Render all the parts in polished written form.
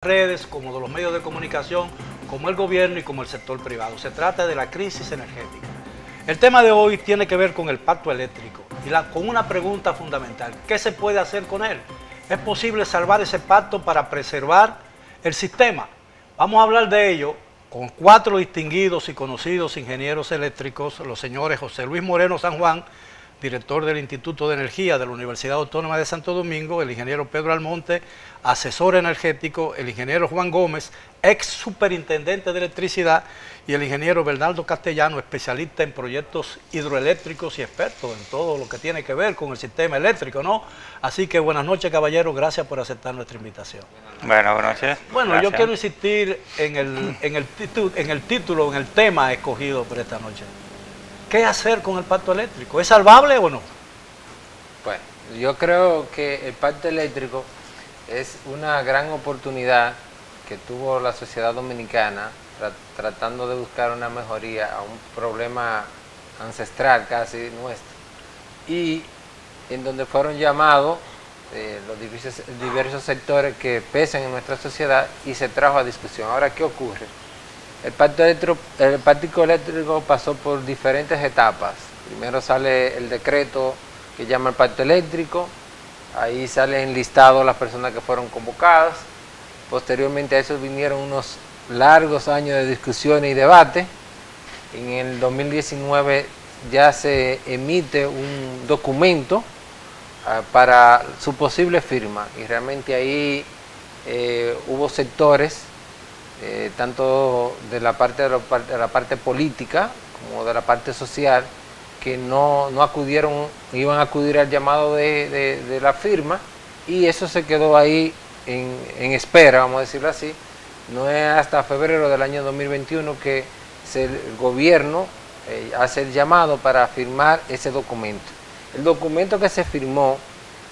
redes, como de los medios de comunicación, como el gobierno y como el sector privado. Se trata de la crisis energética. El tema de hoy tiene que ver con el pacto eléctrico y con una pregunta fundamental: ¿qué se puede hacer con él? ¿Es posible salvar ese pacto para preservar el sistema? Vamos a hablar de ello con 4 distinguidos y conocidos ingenieros eléctricos, los señores José Luis Moreno San Juan, director del Instituto de Energía de la Universidad Autónoma de Santo Domingo; el ingeniero Pedro Almonte, asesor energético; el ingeniero Juan Gómez, ex superintendente de electricidad; y el ingeniero Bernardo Castellano, especialista en proyectos hidroeléctricos y experto en todo lo que tiene que ver con el sistema eléctrico, ¿no? Así que buenas noches, caballeros, gracias por aceptar nuestra invitación. Bueno, buenas noches. Bueno, Gracias. yo quiero insistir en el título, en el tema escogido por esta noche. ¿Qué hacer con el pacto eléctrico? ¿Es salvable o no? Bueno, yo creo que el pacto eléctrico es una gran oportunidad que tuvo la sociedad dominicana tratando de buscar una mejoría a un problema ancestral casi nuestro, y en donde fueron llamados los diversos sectores que pesan en nuestra sociedad y se trajo a discusión. Ahora, ¿qué ocurre? El pacto eléctrico pasó por diferentes etapas. Primero sale el decreto que llama el pacto eléctrico, ahí salen listados las personas que fueron convocadas. Posteriormente a eso vinieron unos largos años de discusiones y debate. En el 2019 ya se emite un documento para su posible firma, y realmente ahí hubo sectores, tanto de la parte política como de la parte social, que no acudieron, iban a acudir al llamado de la firma, y eso se quedó ahí en espera, vamos a decirlo así. No es hasta febrero del año 2021 que el gobierno hace el llamado para firmar ese documento. El documento que se firmó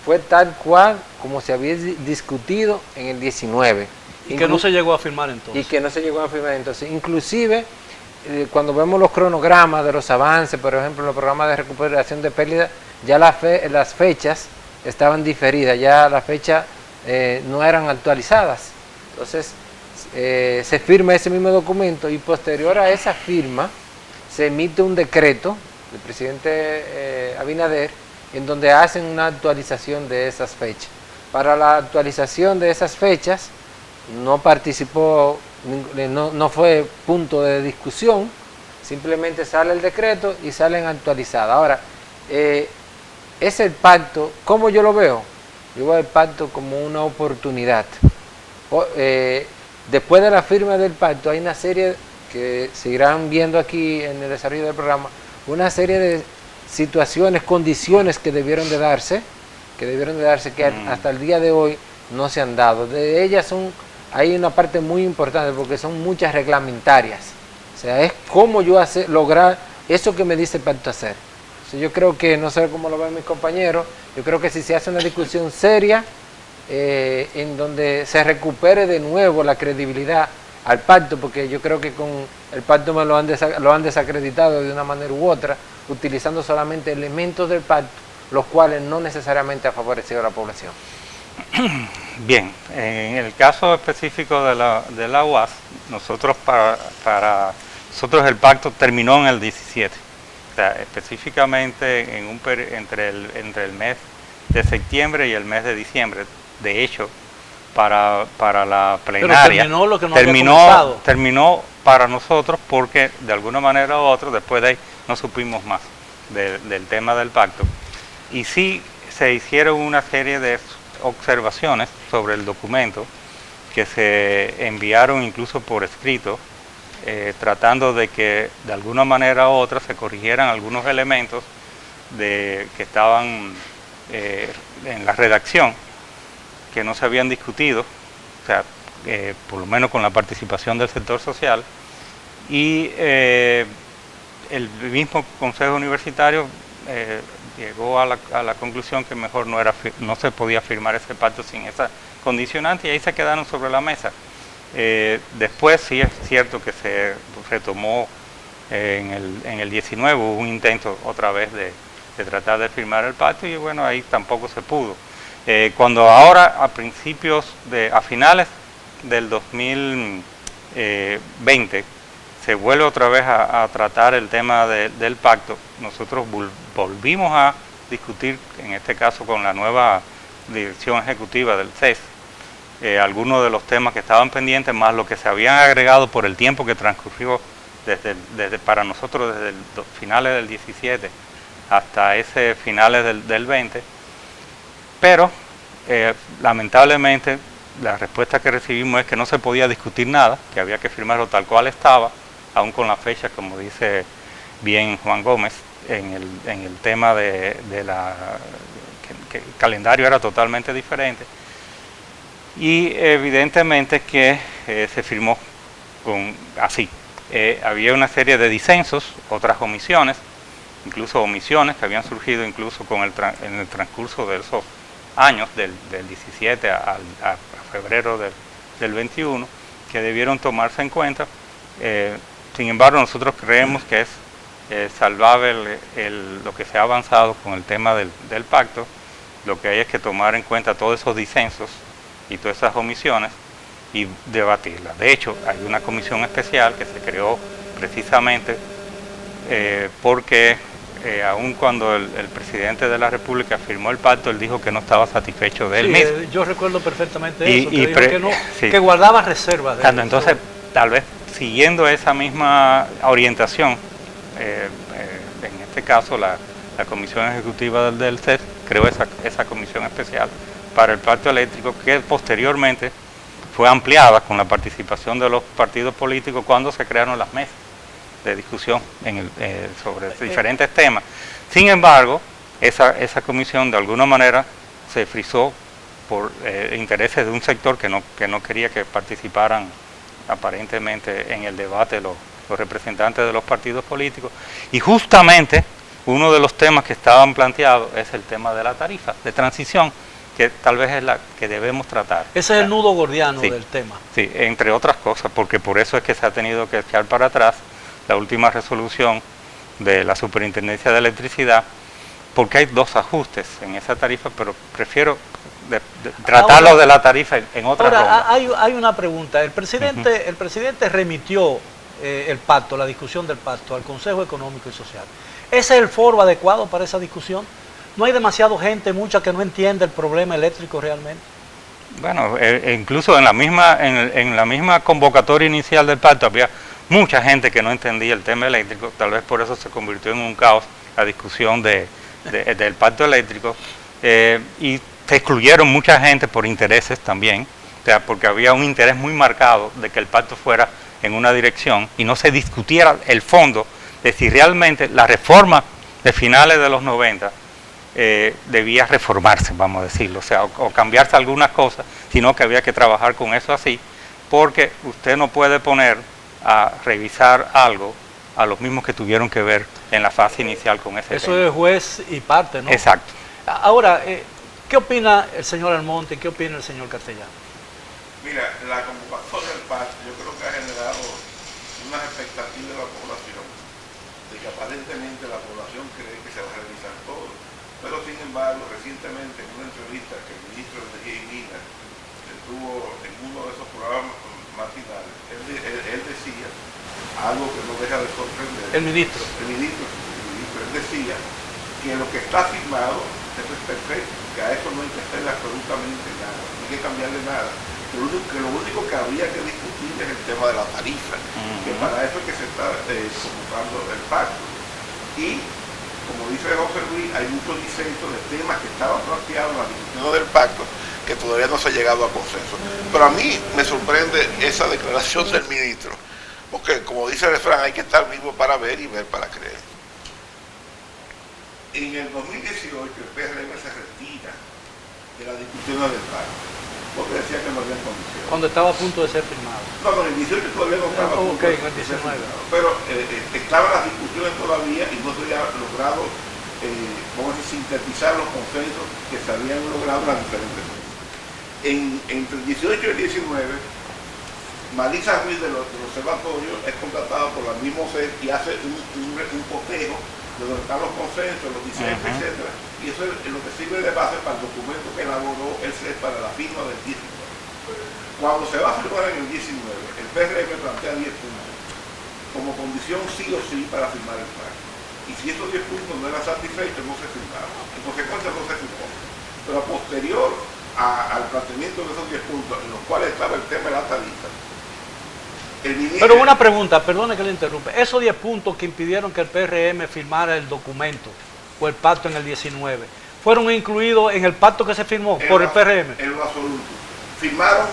fue tal cual como se había discutido en el 19. Y que no se llegó a firmar entonces. Y que no se llegó a firmar entonces. Inclusive, cuando vemos los cronogramas de los avances, por ejemplo, los programas de recuperación de pérdidas, ya las fechas estaban diferidas, ya las fechas no eran actualizadas. Entonces, se firma ese mismo documento, y posterior a esa firma se emite un decreto del presidente Abinader, en donde hacen una actualización de esas fechas. Para la actualización de esas fechas no participó, no fue punto de discusión, simplemente sale el decreto y salen actualizadas. Ahora, es el pacto, ¿cómo yo lo veo? Yo veo el pacto como una oportunidad. Después de la firma del pacto hay una serie que se irán viendo aquí en el desarrollo del programa, una serie de situaciones, condiciones que debieron de darse, que hasta el día de hoy no se han dado. De ellas hay una parte muy importante, porque son muchas reglamentarias. O sea, es cómo yo lograr eso que me dice el pacto hacer. O sea, yo creo que, no sé cómo lo ven mis compañeros, yo creo que si se hace una discusión seria, en donde se recupere de nuevo la credibilidad al pacto, porque yo creo que con el pacto lo han desacreditado de una manera u otra, utilizando solamente elementos del pacto, los cuales no necesariamente han favorecido a la población. Bien, en el caso específico de la UAS, nosotros para nosotros el pacto terminó en el 17, o sea, específicamente entre el mes de septiembre y el mes de diciembre. De hecho, para la plenaria, pero terminó lo que no había comenzado. Terminó para nosotros, porque de alguna manera u otra después de ahí no supimos más del tema del pacto, y sí se hicieron una serie de observaciones sobre el documento que se enviaron incluso por escrito, tratando de que de alguna manera u otra se corrigieran algunos elementos que estaban en la redacción, que no se habían discutido, o sea, por lo menos con la participación del sector social, y el mismo Consejo Universitario llegó a la conclusión que mejor no se podía firmar ese pacto sin esa condicionante, y ahí se quedaron sobre la mesa. Después sí es cierto que se retomó en el 19, hubo un intento otra vez de tratar de firmar el pacto, y bueno, ahí tampoco se pudo. Cuando ahora a finales del 2020 se vuelve otra vez a tratar el tema del pacto, nosotros volvimos a discutir, en este caso con la nueva dirección ejecutiva del CES, algunos de los temas que estaban pendientes, más lo que se habían agregado por el tiempo que transcurrió para nosotros desde los finales del 17 hasta ese finales del 20, pero lamentablemente la respuesta que recibimos es que no se podía discutir nada, que había que firmarlo tal cual estaba, aún con la fecha, como dice bien Juan Gómez, en el tema que el calendario era totalmente diferente. Y evidentemente que se firmó así. Había una serie de disensos, otras omisiones, incluso omisiones que habían surgido incluso en el transcurso de esos años, del 17 a febrero del 21, que debieron tomarse en cuenta. Sin embargo, nosotros creemos que es salvable lo que se ha avanzado con el tema del pacto. Lo que hay es que tomar en cuenta todos esos disensos y todas esas omisiones y debatirlas. De hecho, hay una comisión especial que se creó precisamente porque aun cuando el presidente de la República firmó el pacto, él dijo que no estaba satisfecho de él mismo. Yo recuerdo perfectamente eso, que dijo sí, que guardaba reservas. Entonces, tal vez siguiendo esa misma orientación, en este caso la Comisión Ejecutiva del CES creó esa comisión especial para el pacto eléctrico, que posteriormente fue ampliada con la participación de los partidos políticos cuando se crearon las mesas de discusión sobre diferentes temas. Sin embargo, esa comisión de alguna manera se frizó por intereses de un sector que no quería que participaran aparentemente en el debate los representantes de los partidos políticos, y justamente uno de los temas que estaban planteados es el tema de la tarifa de transición, que tal vez es la que debemos tratar. Ese es el nudo gordiano del tema. Sí, entre otras cosas, porque por eso es que se ha tenido que echar para atrás la última resolución de la Superintendencia de Electricidad, porque hay dos ajustes en esa tarifa, pero prefiero tratarlo de la tarifa en otra ronda. Hay una pregunta. El presidente remitió el pacto, la discusión del pacto, al Consejo Económico y Social. ¿Ese es el foro adecuado para esa discusión? ¿No hay demasiada gente, mucha, que no entiende el problema eléctrico realmente? Bueno, incluso en la misma convocatoria inicial del pacto había mucha gente que no entendía el tema eléctrico, tal vez por eso se convirtió en un caos la discusión del pacto eléctrico, y se excluyeron mucha gente por intereses también, o sea, porque había un interés muy marcado de que el pacto fuera en una dirección y no se discutiera el fondo de si realmente la reforma de finales de los 90 debía reformarse, vamos a decirlo, o sea, o cambiarse algunas cosas, sino que había que trabajar con eso así, porque usted no puede poner a revisar algo a los mismos que tuvieron que ver en la fase inicial con ese tema. Eso es juez y parte, ¿no? Exacto. Ahora, ¿qué opina el señor Almonte y qué opina el señor Castellano? Mira, la convocatoria del pacto yo creo que ha generado unas expectativas de la población, de que aparentemente la población cree que se va a realizar todo, pero sin embargo, recientemente en una entrevista que el ministro de Energía y Minas tuvo en uno de esos programas matinales, él decía algo que no deja de sorprender. El ministro, él decía que lo que está firmado es perfecto, que a eso no hay que hacerle absolutamente nada, no hay que cambiarle nada. Que lo único que habría que discutir es el tema de la tarifa, que para eso es que se está convocando el pacto. Y, como dice José Luis, hay muchos disensos de temas que estaban planteados en la discusión del pacto que todavía no se ha llegado a consenso. Pero a mí me sorprende esa declaración del ministro, porque como dice el refrán, hay que estar vivo para ver y ver para creer. En el 2018 el PRM se retira de la discusión del pacto, porque decía que no había condiciones. cuando estaba a punto de ser firmado. No, en el 18 todavía no estaba. Ok, en el 19. Pero estaban las discusiones todavía y no se había logrado, vamos a decir, sintetizar los consensos que se habían logrado en las diferentes mesas. Entre el 18 y el 19, Marisa Ruiz del observatorio es contratada por la misma CES y hace un cotejo de donde están los consensos, los disensos, etcétera, y eso es lo que sirve de base para el documento que elaboró el CES para la firma del 19. Cuando se va a firmar en el 19, el PRM plantea 10 puntos como condición sí o sí para firmar el pacto. Y si estos 10 puntos no eran satisfechos, no se firmaron. En consecuencia, no se firmó. Pero posterior al planteamiento de esos 10 puntos, en los cuales estaba el tema de la tarifa, el ministro... Pero una pregunta, perdone que le interrumpe. Esos 10 puntos que impidieron que el PRM firmara el documento o el pacto en el 19, ¿fueron incluidos en el pacto que se firmó por el PRM? En lo absoluto. Firmaron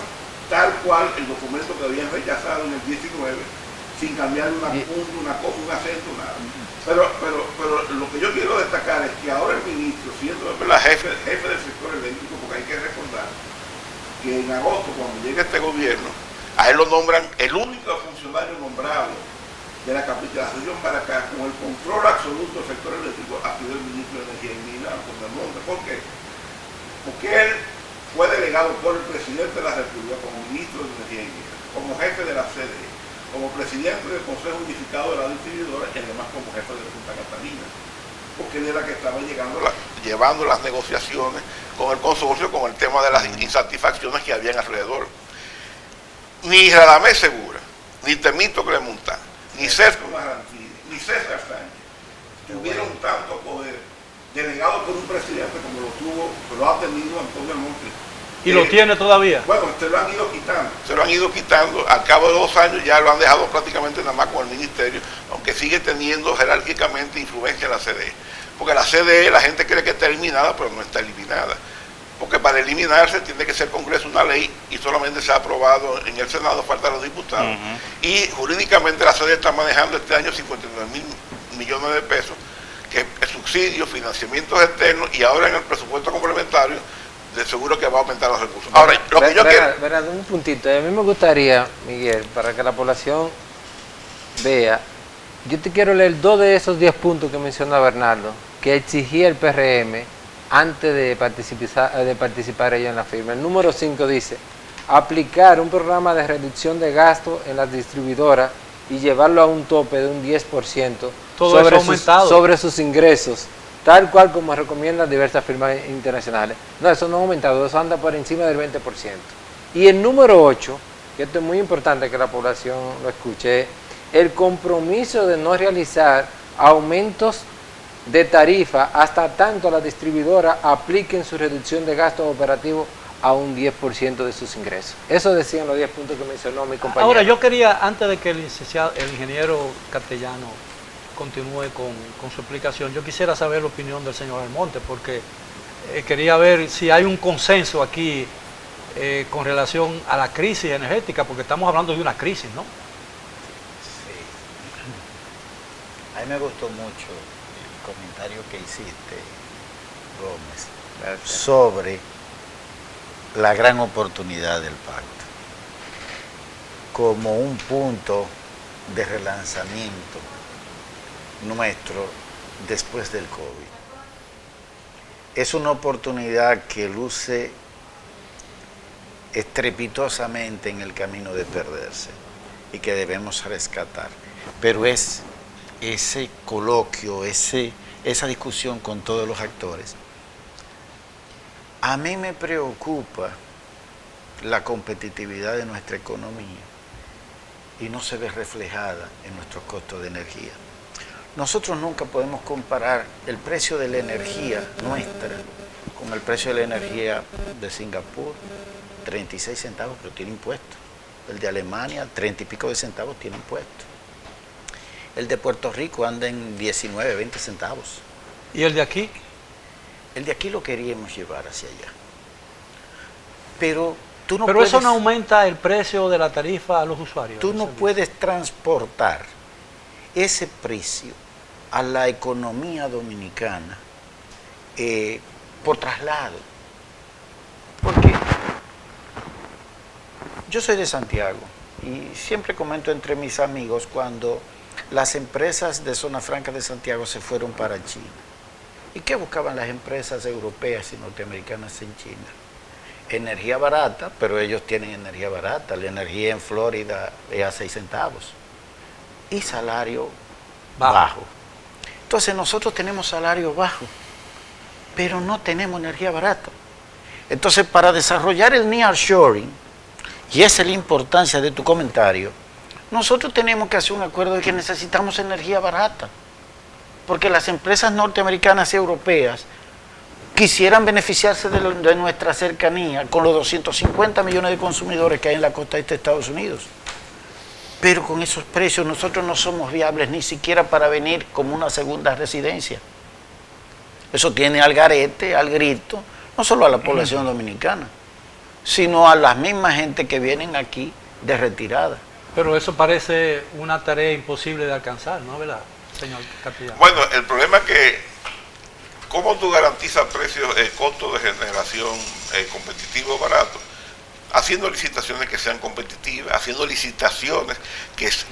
tal cual el documento que habían rechazado en el 19, sin cambiar una punta, una cosa, un acento, nada. Pero lo que yo quiero destacar es que ahora el ministro, siendo el jefe del sector eléctrico, porque hay que recordar que en agosto, cuando llegue este gobierno, a él lo nombran el único funcionario nombrado de la capitalización para acá, con el control absoluto del sector eléctrico, ha sido el ministro de Energía y Minas, Antonio Monte. ¿Por qué? Porque él fue delegado por el presidente de la República como ministro de Energía y Minas, como jefe de la CDE, como presidente del Consejo Unificado de la Distribuidora y además como jefe de Punta Catalina, porque él era que estaba llevando las negociaciones con el consorcio con el tema de las insatisfacciones que habían alrededor. Ni Radamés Segura, ni Temito Clemontán, ni César Marantini, ni César Sánchez tuvieron tanto poder delegado por un presidente como lo ha tenido Antonio Monte. ¿Y lo tiene todavía? Bueno, se lo han ido quitando, al cabo de 2 años ya lo han dejado prácticamente nada más con el ministerio, aunque sigue teniendo jerárquicamente influencia en la CDE. Porque la CDE, la gente cree que está eliminada, pero no está eliminada. Porque para eliminarse tiene que ser Congreso una ley y solamente se ha aprobado en el Senado, falta los diputados. Y jurídicamente la CDE está manejando este año 59.000 millones de pesos, que es subsidios, financiamientos externos, y ahora en el presupuesto complementario de seguro que va a aumentar los recursos. Ahora, lo que yo quiero... Verá, un puntito. A mí me gustaría, Miguel, para que la población vea, yo te quiero leer 2 de esos 10 puntos que menciona Bernardo, que exigía el PRM antes de participar ellos en la firma. El número 5 dice, aplicar un programa de reducción de gastos en las distribuidoras y llevarlo a un tope de un 10% sobre sus ingresos, tal cual como recomiendan diversas firmas internacionales. No, eso no ha aumentado, eso anda por encima del 20%. Y el número 8, que esto es muy importante que la población lo escuche, el compromiso de no realizar aumentos de tarifa hasta tanto la distribuidora apliquen su reducción de gastos operativos a un 10% de sus ingresos. Eso decían los 10 puntos que mencionó mi compañero. Ahora, yo quería, antes de que el ingeniero Castellano continúe con su explicación, yo quisiera saber la opinión del señor Almonte, porque quería ver si hay un consenso aquí con relación a la crisis energética, porque estamos hablando de una crisis, ¿no? Sí. A mí me gustó mucho el comentario que hiciste, Gómez, Gracias. sobre la gran oportunidad del pacto como un punto de relanzamiento nuestro después del COVID. Es una oportunidad que luce estrepitosamente en el camino de perderse y que debemos rescatar. Pero es ese coloquio, esa discusión con todos los actores. A mí me preocupa la competitividad de nuestra economía y no se ve reflejada en nuestros costos de energía. Nosotros nunca podemos comparar el precio de la energía nuestra con el precio de la energía de Singapur, 36 centavos, pero tiene impuestos. El de Alemania, 30 y pico de centavos, tiene impuestos. El de Puerto Rico anda en 19, 20 centavos. ¿Y el de aquí? El de aquí lo queríamos llevar hacia allá. Pero tú no Pero puedes, eso no aumenta el precio de la tarifa a los usuarios. tú no puedes transportar ese precio a la economía dominicana por traslado. Porque yo soy de Santiago y siempre comento entre mis amigos cuando las empresas de Zona Franca de Santiago se fueron para China. ¿Y qué buscaban las empresas europeas y norteamericanas en China? Energía barata, pero ellos tienen energía barata. La energía en Florida es a 6 centavos. Y salario bajo. Entonces nosotros tenemos salario bajo, pero no tenemos energía barata. Entonces, para desarrollar el nearshoring y esa es la importancia de tu comentario, nosotros tenemos que hacer un acuerdo de que necesitamos energía barata, porque las empresas norteamericanas y europeas quisieran beneficiarse de nuestra cercanía con los 250 millones de consumidores que hay en la costa este de Estados Unidos. Pero con esos precios nosotros no somos viables ni siquiera para venir como una segunda residencia. Eso tiene al garete, al grito, no solo a la población dominicana, sino a las mismas gente que vienen aquí de retirada. Pero eso parece una tarea imposible de alcanzar, ¿no? ¿Verdad, señor Castellano? Bueno, el problema es que ¿cómo tú garantizas precios, costo de generación competitivo, barato? Haciendo licitaciones que sean competitivas, haciendo licitaciones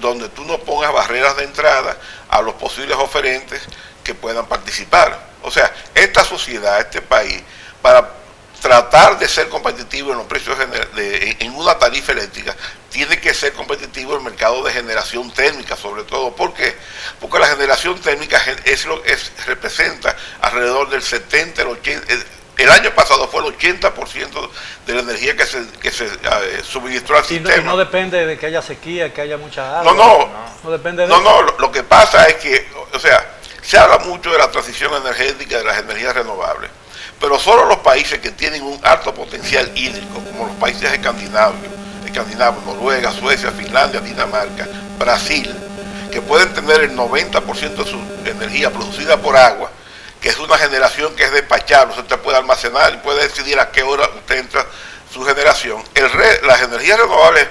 donde tú no pongas barreras de entrada a los posibles oferentes que puedan participar. O sea, esta sociedad, este país, para tratar de ser competitivo en los precios en una tarifa eléctrica, tiene que ser competitivo el mercado de generación térmica, sobre todo. ¿Por qué? Porque la generación térmica representa alrededor del 70, el 80, el año pasado fue el 80% de la energía que se suministró al sistema. Y no depende de que haya sequía, que haya mucha agua. No depende de eso. No, lo que pasa es que, o sea, se habla mucho de la transición energética, de las energías renovables, pero solo los países que tienen un alto potencial hídrico, como los países escandinavos, Noruega, Suecia, Finlandia, Dinamarca, Brasil, que pueden tener el 90% de su energía producida por agua, que es una generación que es despachable, usted puede almacenar y puede decidir a qué hora usted entra su generación. Las energías renovables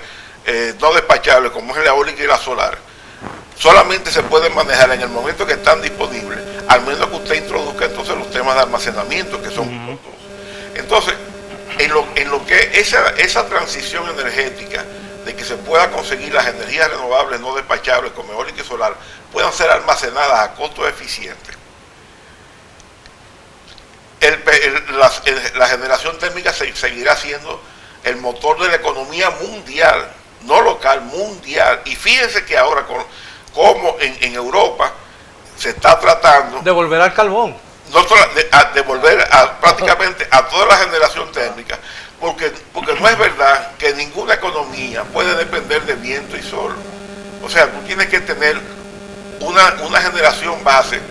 no despachables, como es la eólica y la solar, solamente se pueden manejar en el momento que están disponibles, al menos que usted introduzca entonces los temas de almacenamiento, que son muy costosos. Entonces, en lo que esa transición energética, de que se pueda conseguir las energías renovables no despachables como eólica y solar, puedan ser almacenadas a costo eficiente. La generación térmica seguirá siendo el motor de la economía mundial, no local, mundial. Y fíjense que ahora, como en Europa se está tratando de volver al carbón, de volver prácticamente a toda la generación térmica, porque no es verdad que ninguna economía puede depender de viento y sol. O sea, tú tienes que tener una generación base,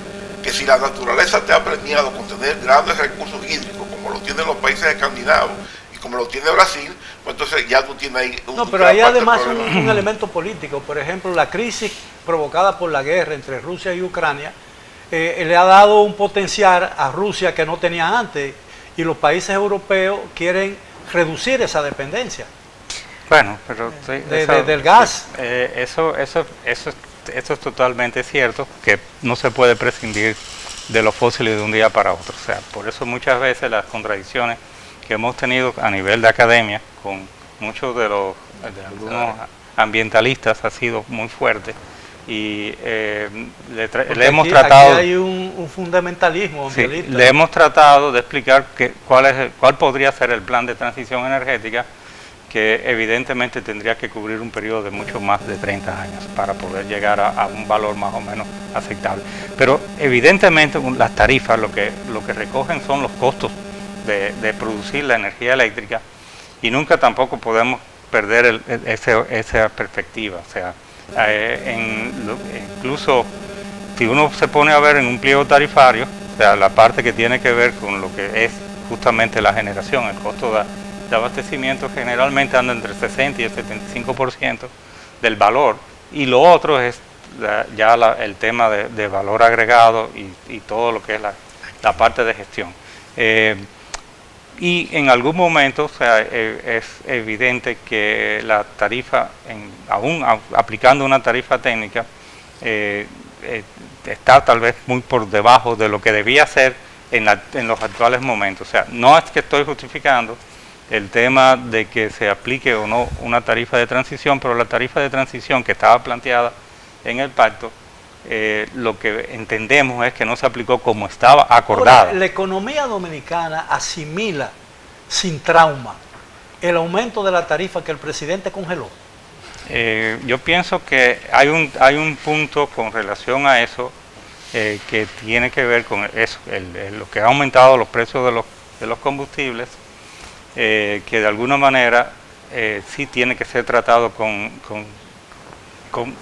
que si la naturaleza te ha premiado con tener grandes recursos hídricos, como lo tienen los países escandinavos y como lo tiene Brasil, pues entonces ya tú tienes ahí un... No, pero hay además un elemento político. Por ejemplo, la crisis provocada por la guerra entre Rusia y Ucrania le ha dado un potencial a Rusia que no tenía antes, y los países europeos quieren reducir esa dependencia. Bueno, pero del gas. Eso es totalmente cierto, que no se puede prescindir de los fósiles de un día para otro. O sea, por eso muchas veces las contradicciones que hemos tenido a nivel de academia con muchos de algunos ambientalistas ha sido muy fuerte, y le hemos tratado... Aquí hay un fundamentalismo ambientalista. Sí, le hemos tratado de explicar cuál podría ser el plan de transición energética, que evidentemente tendría que cubrir un periodo de mucho más de 30 años para poder llegar a un valor más o menos aceptable. Pero evidentemente las tarifas lo que recogen son los costos de producir la energía eléctrica, y nunca tampoco podemos perder esa perspectiva. O sea, incluso si uno se pone a ver en un pliego tarifario, o sea, la parte que tiene que ver con lo que es justamente la generación, el costo de abastecimiento generalmente anda entre el 60 y el 75% del valor, y lo otro es el tema de valor agregado y todo lo que es la parte de gestión. Y en algún momento, o sea, es evidente que la tarifa, aún aplicando una tarifa técnica, está tal vez muy por debajo de lo que debía ser en los actuales momentos. O sea, no es que estoy justificando el tema de que se aplique o no una tarifa de transición, pero la tarifa de transición que estaba planteada en el pacto, lo que entendemos es que no se aplicó como estaba acordada. Ahora, la economía dominicana asimila sin trauma el aumento de la tarifa que el presidente congeló. Yo pienso que hay un punto con relación a eso que tiene que ver con eso, lo que ha aumentado los precios de los combustibles, que de alguna manera sí tiene que ser tratado con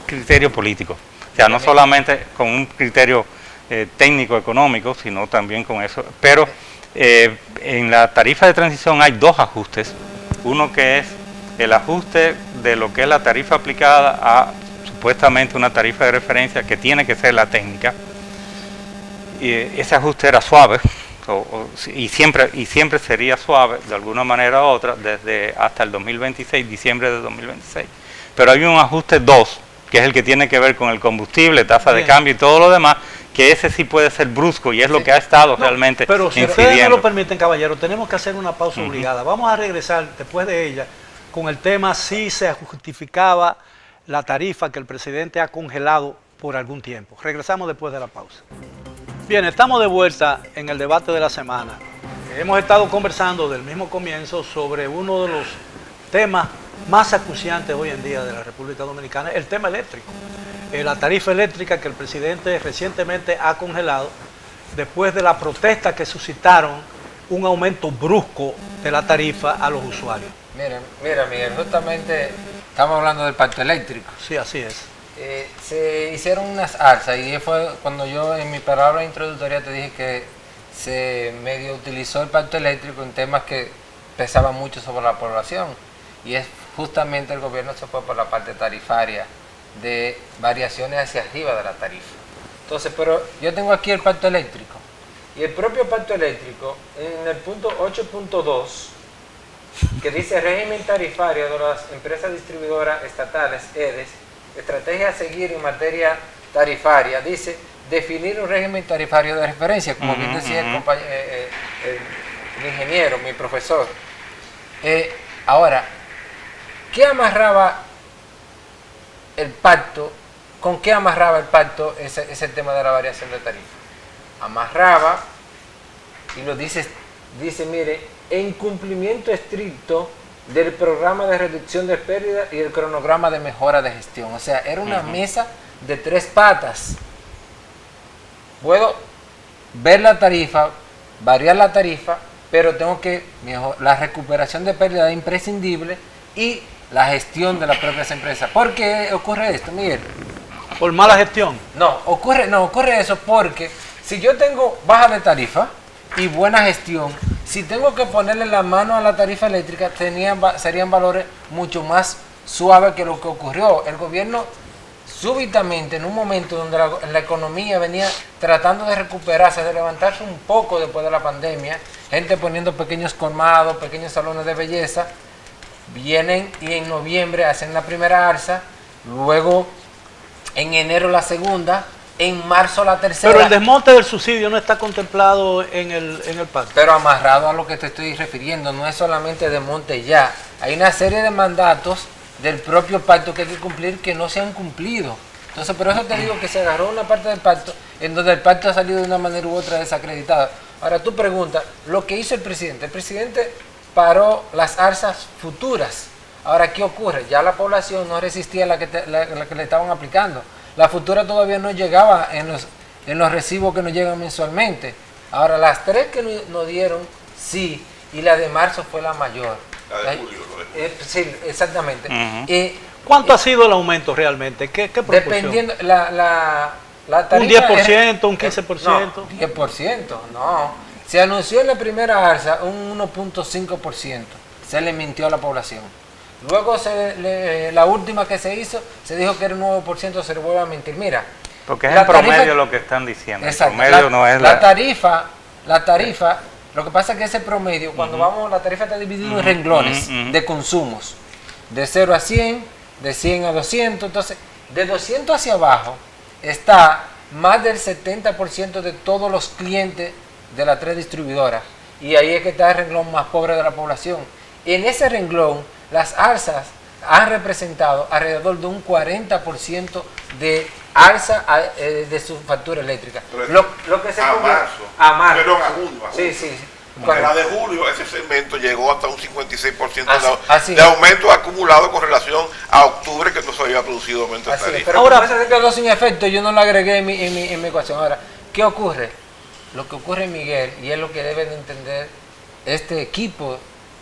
criterio político. O sea, no solamente con un criterio técnico, económico, sino también con eso. Pero en la tarifa de transición hay dos ajustes. Uno que es el ajuste de lo que es la tarifa aplicada a supuestamente una tarifa de referencia que tiene que ser la técnica. Y ese ajuste era suave y siempre sería suave de alguna manera u otra desde hasta el 2026, diciembre de 2026. Pero hay un ajuste 2, que es el que tiene que ver con el combustible, tasa de cambio y todo lo demás, que ese sí puede ser brusco y es lo que ha estado realmente pero si incidiendo. ustedes me lo permiten, caballero, tenemos que hacer una pausa obligada. Vamos a regresar después de ella con el tema si se justificaba la tarifa que el presidente ha congelado por algún tiempo. Regresamos después de la pausa. Bien, estamos de vuelta en el debate de la semana. Hemos estado conversando del mismo comienzo sobre uno de los temas más acuciantes hoy en día de la República Dominicana, el tema eléctrico. La tarifa eléctrica que el presidente recientemente ha congelado después de la protesta que suscitaron un aumento brusco de la tarifa a los usuarios. Mira, Miguel, justamente estamos hablando del pacto eléctrico. Sí, así es. Se hicieron unas alzas y fue cuando yo en mi palabra introductoria te dije que se medio utilizó el pacto eléctrico en temas que pesaban mucho sobre la población, y es justamente el gobierno se fue por la parte tarifaria de variaciones hacia arriba de la tarifa. Entonces, pero yo tengo aquí el pacto eléctrico y el propio pacto eléctrico en el punto 8.2 que dice régimen tarifario de las empresas distribuidoras estatales, EDES, estrategia a seguir en materia tarifaria, dice definir un régimen tarifario de referencia, como bien decía el ingeniero, mi profesor. Ahora, ¿qué amarraba el pacto? ¿Con qué amarraba el pacto ese tema de la variación de tarifa? Amarraba, y lo dice, mire, en cumplimiento estricto del programa de reducción de pérdidas y el cronograma de mejora de gestión. O sea, era una mesa de 3 patas. Puedo ver la tarifa, variar la tarifa, pero tengo que mejorar. La recuperación de pérdida es imprescindible y la gestión de las propias empresas. ¿Por qué ocurre esto, Miguel? ¿Por mala gestión? No, ocurre eso porque si yo tengo baja de tarifa y buena gestión, si tengo que ponerle la mano a la tarifa eléctrica, serían valores mucho más suaves que lo que ocurrió. El gobierno súbitamente, en un momento donde la economía venía tratando de recuperarse, de levantarse un poco después de la pandemia, gente poniendo pequeños colmados, pequeños salones de belleza, vienen y en noviembre hacen la primera alza, luego en enero la segunda, en marzo la tercera. Pero el desmonte del subsidio no está contemplado en el pacto. Pero amarrado a lo que te estoy refiriendo, no es solamente desmonte ya. Hay una serie de mandatos del propio pacto que hay que cumplir que no se han cumplido. Entonces, por eso te digo que se agarró una parte del pacto en donde el pacto ha salido de una manera u otra desacreditado. Ahora tú preguntas, lo que hizo el presidente paró las alzas futuras. Ahora, ¿qué ocurre? Ya la población no resistía a la que le estaban aplicando. La futura todavía no llegaba en los recibos que nos llegan mensualmente. Ahora, las 3 que nos dieron, sí, y la de marzo fue la mayor. La de julio. Sí, exactamente. ¿Cuánto ha sido el aumento realmente? ¿Qué proporción? Dependiendo, la tarifa... ¿Un 10%, un 15%? No, 10%, no. Se anunció en la primera alza un 1.5%. Se le mintió a la población. Luego la última que se hizo, se dijo que era un 9%, se le vuelve a mentir. Mira, porque es en promedio lo que están diciendo. Exacto, El promedio no es la tarifa, lo que pasa es que ese promedio, cuando la tarifa está dividida en renglones de consumos, de 0 a 100, de 100 a 200, entonces de 200 hacia abajo está más del 70% de todos los clientes de las 3 distribuidoras, y ahí es que está el renglón más pobre de la población. En ese renglón, las alzas han representado alrededor de un 40% de alza de su factura eléctrica. Lo que se a marzo. Perdón, a junio. Sí. En la de julio, ese segmento llegó hasta un 56% así de aumento acumulado con relación a octubre, que no se había producido aumento de tarifa. Pero ahora se quedó sin efecto, yo no lo agregué en mi ecuación. Ahora, ¿qué ocurre? Lo que ocurre, Miguel, y es lo que deben entender este equipo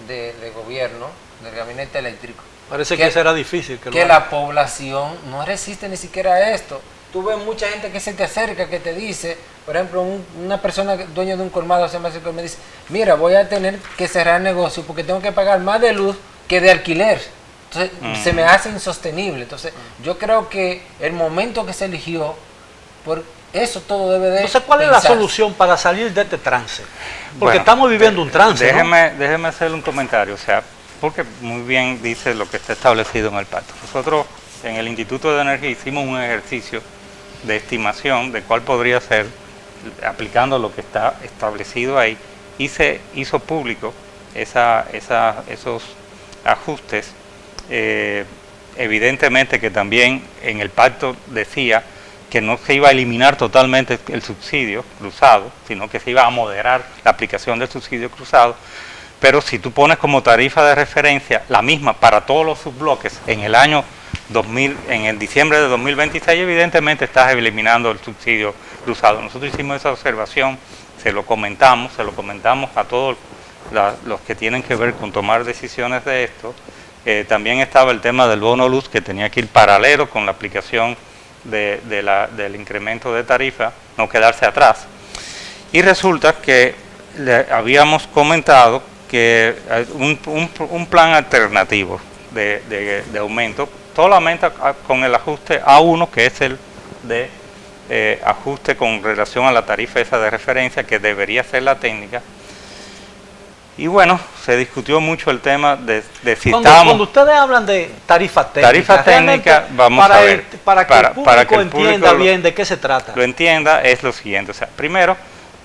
de gobierno, del gabinete eléctrico. Parece que será difícil que la población no resiste ni siquiera a esto. Tú ves mucha gente que se te acerca, que te dice, por ejemplo, una persona dueño de un colmado se me acercó y me dice, mira, voy a tener que cerrar el negocio porque tengo que pagar más de luz que de alquiler. Entonces se me hace insostenible. Entonces yo creo que el momento que se eligió, por eso todo debe de... Entonces, ¿cuál es la solución para salir de este trance? Porque estamos viviendo un trance, déjeme hacerle un comentario, o sea, porque muy bien dice lo que está establecido en el pacto. Nosotros en el Instituto de Energía hicimos un ejercicio de estimación de cuál podría ser, aplicando lo que está establecido ahí, y se hizo público esos ajustes. Evidentemente que también en el pacto decía que no se iba a eliminar totalmente el subsidio cruzado, sino que se iba a moderar la aplicación del subsidio cruzado. Pero si tú pones como tarifa de referencia la misma para todos los subbloques en el año 2000, en el diciembre de 2026, evidentemente estás eliminando el subsidio cruzado. Nosotros hicimos esa observación, se lo comentamos a todos los que tienen que ver con tomar decisiones de esto. También estaba el tema del bono luz, que tenía que ir paralelo con la aplicación del incremento de tarifa, no quedarse atrás. Y resulta que le habíamos comentado que un plan alternativo de aumento, solamente con el ajuste A1, que es el de ajuste con relación a la tarifa esa de referencia, que debería ser la técnica. Y bueno, se discutió mucho el tema de si cuando ustedes hablan de tarifas técnicas, vamos a ver, para que el público entienda bien de qué se trata. Lo entienda, es lo siguiente. O sea, primero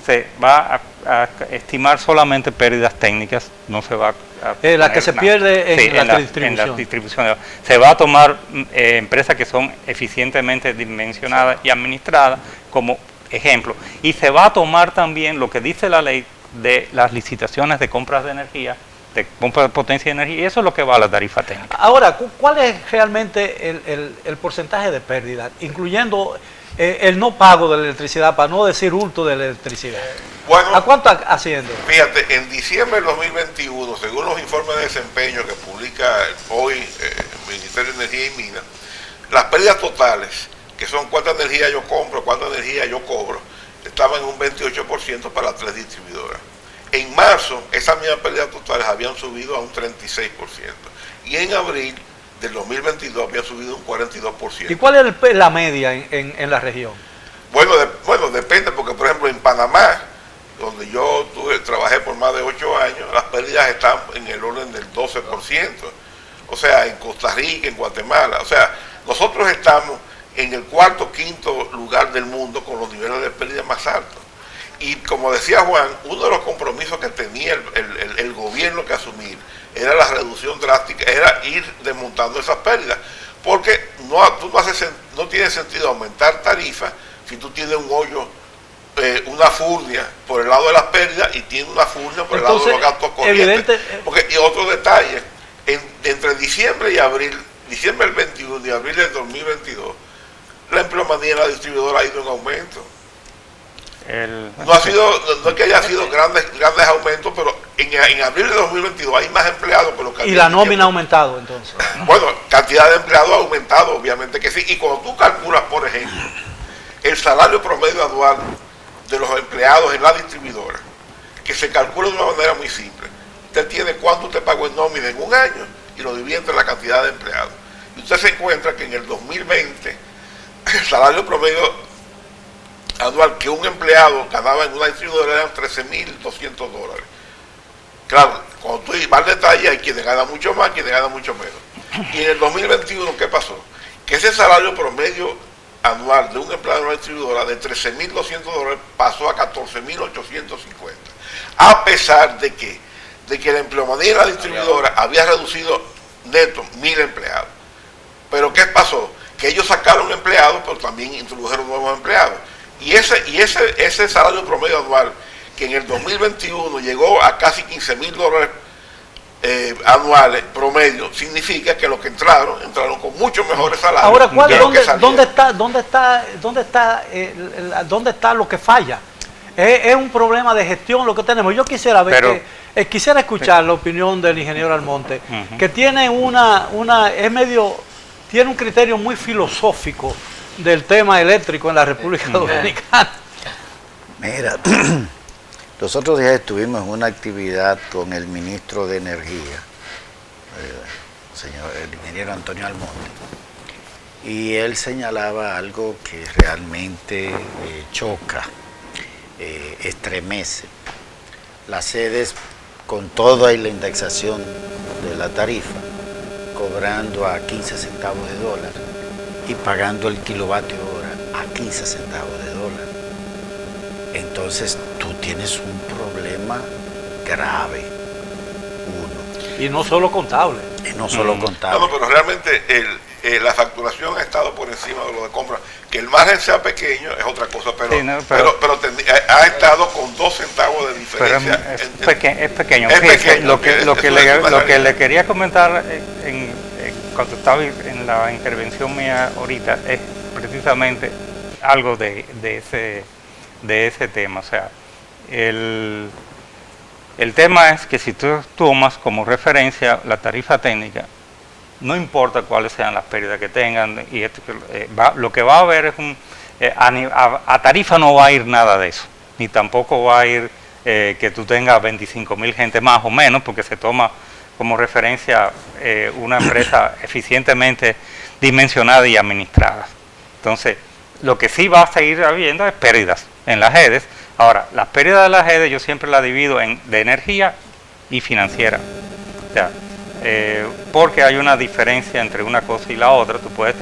se va a estimar solamente pérdidas técnicas, no se va a la que se pierde en la distribución. Se va a tomar empresas que son eficientemente dimensionadas y administradas como ejemplo. Y se va a tomar también lo que dice la ley de las licitaciones de compras de energía, de compra de potencia de energía, y eso es lo que va a la tarifa técnica. Ahora, ¿cuál es realmente el porcentaje de pérdida, incluyendo el no pago de la electricidad, para no decir hurto de la electricidad? Bueno, ¿a cuánto asciende? Fíjate, en diciembre del 2021, según los informes de desempeño que publica hoy el Ministerio de Energía y Minas, las pérdidas totales, que son cuánta energía yo compro, cuánta energía yo cobro, estaban en un 28% para las 3 distribuidoras. En marzo, esas mismas pérdidas totales habían subido a un 36%. Y en abril del 2022 habían subido un 42%. ¿Y cuál es la media en la región? Bueno, depende, porque por ejemplo en Panamá, donde yo trabajé por más de 8 años, las pérdidas están en el orden del 12%. O sea, en Costa Rica, en Guatemala. O sea, nosotros estamos en el cuarto, quinto lugar del mundo con los niveles de pérdida más altos. Y como decía Juan, uno de los compromisos que tenía el gobierno que asumir era la reducción drástica, era ir desmontando esas pérdidas. Porque no tiene sentido aumentar tarifas si tú tienes un hoyo, una furnia por el lado de las pérdidas y tienes una furnia por el lado de los gastos corrientes. Y otro detalle, entre diciembre y abril, diciembre del 21 y abril del 2022, la empleomanía en la distribuidora ha ido en aumento. No es que haya sido grandes aumentos, pero en abril de 2022 hay más empleados que lo que ¿Y la nómina ha aumentado entonces? Bueno, cantidad de empleados ha aumentado, obviamente que sí. Y cuando tú calculas, por ejemplo, el salario promedio anual de los empleados en la distribuidora, que se calcula de una manera muy simple, usted tiene cuánto usted pagó en nómina en un año y lo divide entre la cantidad de empleados. Y usted se encuentra que en el 2020 el salario promedio anual que un empleado ganaba en una distribuidora eran $13,200. Claro, cuando tú vas al detalle hay quienes ganan mucho más, quienes ganan mucho menos. Y en el 2021, ¿qué pasó? Que ese salario promedio anual de un empleado de una distribuidora de $13,200 pasó a $14,850. A pesar de que la empleomanía de la distribuidora había reducido neto 1,000 empleados. Pero ¿qué pasó? Que ellos sacaron empleados, pero también introdujeron nuevos empleados. Y ese salario promedio anual, que en el 2021 llegó a casi $15,000 anuales promedio, significa que los que entraron con mucho mejores salarios. Ahora, ¿dónde está lo que falla? Es un problema de gestión lo que tenemos. Yo quisiera ver Pero- quisiera escuchar la opinión del ingeniero Almonte, Ujú. que tiene tiene un criterio muy filosófico del tema eléctrico en la República Dominicana. Mira, los otros días estuvimos en una actividad con el ministro de Energía, el ingeniero Antonio Almonte, y él señalaba algo que realmente choca, estremece. Las sedes, con toda la indexación de la tarifa, cobrando a 15 centavos de dólar y pagando el kilovatio hora a 15 centavos de dólar. Entonces tú tienes un problema grave, uno, Y no solo contable. y no solo contable. No, pero realmente la facturación ha estado por encima de lo de compra. Que el margen sea pequeño es otra cosa, pero, Sí, no, ha estado con 2 centavos de Pero diferencia. es pequeño. Es Fíjese, pequeño, lo que, lo que eso es le, una lo que realidad. le quería comentar cuando estaba en la intervención mía ahorita es precisamente algo de ese tema. O sea, el tema es que si tú tomas como referencia la tarifa técnica, no importa cuáles sean las pérdidas que tengan, y lo que va a haber es a tarifa no va a ir nada de eso, ni tampoco va a ir que tú tengas 25.000 gente más o menos, porque se toma como referencia una empresa eficientemente dimensionada y administrada. Entonces, lo que sí va a seguir habiendo es pérdidas en las redes. Ahora, las pérdidas de las redes yo siempre las divido de energía y financiera. O sea, porque hay una diferencia entre una cosa y la otra. Tú puedes